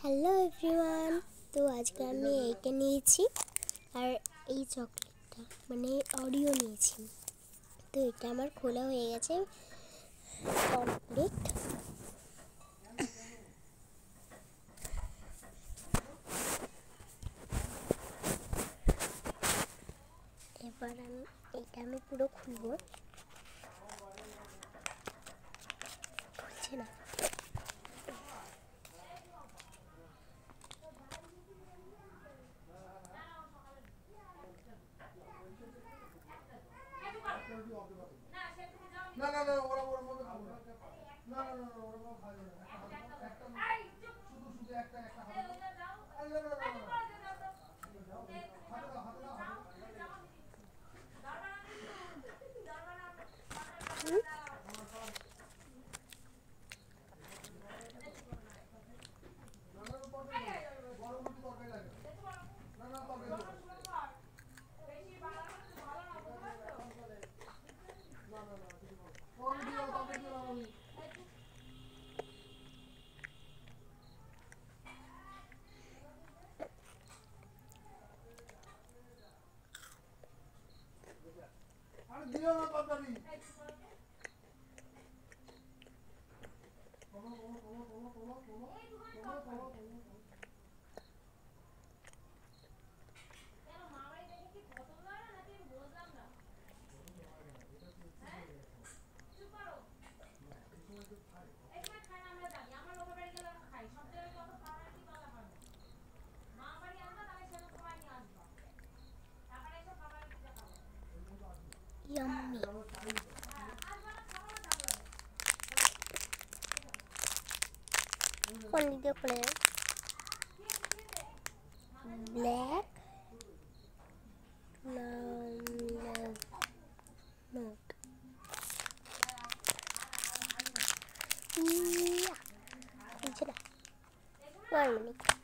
Hello everyone. তো আজকে আমি এইটা নিয়েছি আর এই চকলেটটা মানে অরিও নিয়েছি। তো এটা আমার খোলা হয়ে গেছে কমপ্লিট। এবার আমি পুরো খুলবো। খুলছে না। না না না ওরা ওরা মধ্যে খাবো না। না না না ওরা মধ্যে খাবে না। একটা শুধু শুধু একটা একটা খাবে না। আরে না না না না হাতে দাও গরম রুটি তরকারি লাগে না না তরকারি না না না গরম রুটি তরকারি আমি আরে দিও না তরকারি ইয়াম্মি। কোন ভিডিও করে ব্ল্যাক নোট খুলছে না। 1 মিনিট।